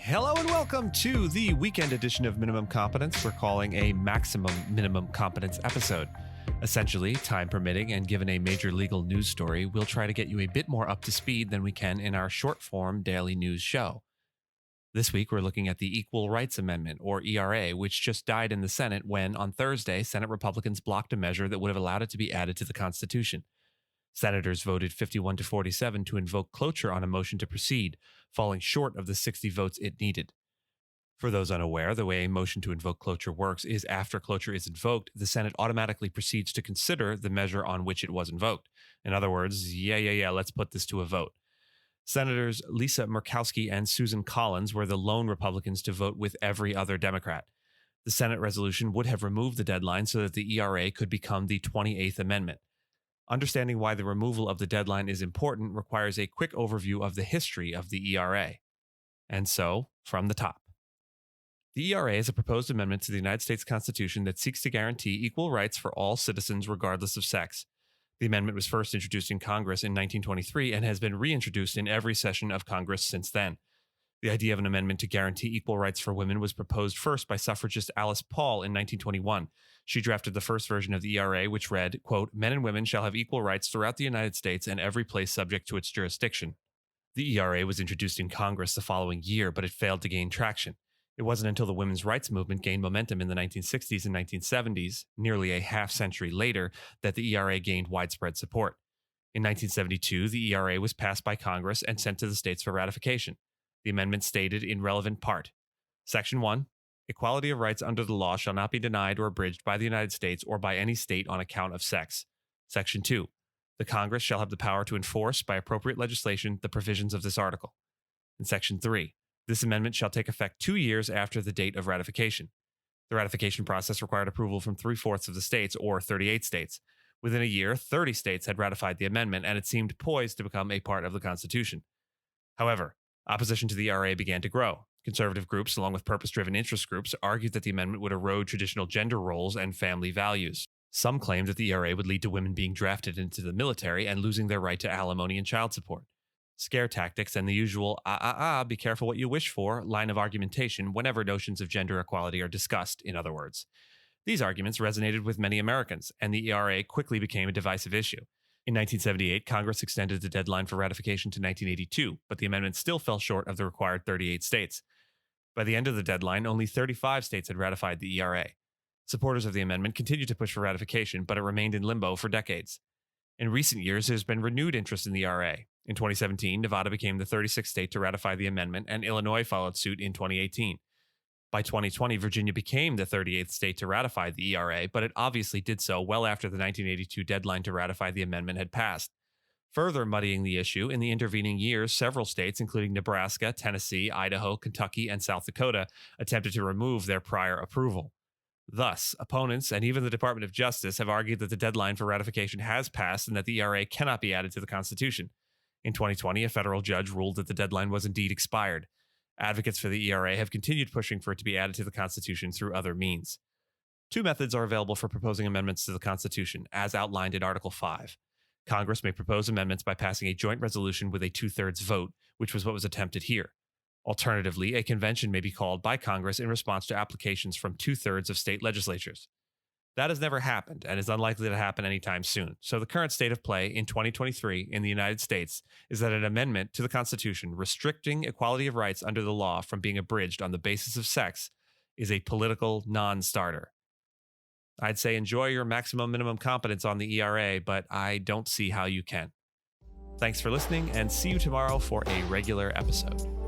Hello and welcome to the weekend edition of Minimum Competence we're calling a maximum minimum competence episode. Essentially, time permitting and given a major legal news story, we'll try to get you a bit more up to speed than we can in our short form daily news show. This week, we're looking at the Equal Rights Amendment, or ERA, which just died in the Senate when, on Thursday, Senate Republicans blocked a measure that would have allowed it to be added to the Constitution. Senators voted 51 to 47 to invoke cloture on a motion to proceed, falling short of the 60 votes it needed. For those unaware, the way a motion to invoke cloture works is after cloture is invoked, the Senate automatically proceeds to consider the measure on which it was invoked. In other words, let's put this to a vote. Senators Lisa Murkowski and Susan Collins were the lone Republicans to vote with every other Democrat. The Senate resolution would have removed the deadline so that the ERA could become the 28th Amendment. Understanding why the removal of the deadline is important requires a quick overview of the history of the ERA. And so, from the top. The ERA is a proposed amendment to the United States Constitution that seeks to guarantee equal rights for all citizens regardless of sex. The amendment was first introduced in Congress in 1923 and has been reintroduced in every session of Congress since then. The idea of an amendment to guarantee equal rights for women was proposed first by suffragist Alice Paul in 1921. She drafted the first version of the ERA, which read, quote, "Men and women shall have equal rights throughout the United States and every place subject to its jurisdiction." The ERA was introduced in Congress the following year, but it failed to gain traction. It wasn't until the women's rights movement gained momentum in the 1960s and 1970s, nearly a half-century later, that the ERA gained widespread support. In 1972, the ERA was passed by Congress and sent to the states for ratification. The amendment stated in relevant part, Section 1, equality of rights under the law shall not be denied or abridged by the United States or by any state on account of sex. Section 2, the Congress shall have the power to enforce, by appropriate legislation, the provisions of this article. In Section 3, this amendment shall take effect 2 years after the date of ratification. The ratification process required approval from 3/4 of the states, or 38 states. Within a year, 30 states had ratified the amendment, and it seemed poised to become a part of the Constitution. However, opposition to the ERA began to grow. Conservative groups, along with purpose-driven interest groups, argued that the amendment would erode traditional gender roles and family values. Some claimed that the ERA would lead to women being drafted into the military and losing their right to alimony and child support. Scare tactics and the usual be careful what you wish for line of argumentation whenever notions of gender equality are discussed, in other words. These arguments resonated with many Americans, and the ERA quickly became a divisive issue. In 1978, Congress extended the deadline for ratification to 1982, but the amendment still fell short of the required 38 states. By the end of the deadline, only 35 states had ratified the ERA. Supporters of the amendment continued to push for ratification, but it remained in limbo for decades. In recent years, there's been renewed interest in the ERA. In 2017, Nevada became the 36th state to ratify the amendment, and Illinois followed suit in 2018. By 2020, Virginia became the 38th state to ratify the ERA, but it obviously did so well after the 1982 deadline to ratify the amendment had passed. Further muddying the issue, in the intervening years, several states, including Nebraska, Tennessee, Idaho, Kentucky, and South Dakota, attempted to remove their prior approval. Thus, opponents and even the Department of Justice have argued that the deadline for ratification has passed and that the ERA cannot be added to the Constitution. In 2020, a federal judge ruled that the deadline was indeed expired. Advocates for the ERA have continued pushing for it to be added to the Constitution through other means. Two methods are available for proposing amendments to the Constitution, as outlined in Article 5. Congress may propose amendments by passing a joint resolution with a 2/3 vote, which was what was attempted here. Alternatively, a convention may be called by Congress in response to applications from 2/3 of state legislatures. That has never happened and is unlikely to happen anytime soon. So the current state of play in 2023 in the United States is that an amendment to the Constitution restricting equality of rights under the law from being abridged on the basis of sex is a political non-starter. I'd say enjoy your maximum minimum competence on the ERA, but I don't see how you can. Thanks for listening, and see you tomorrow for a regular episode.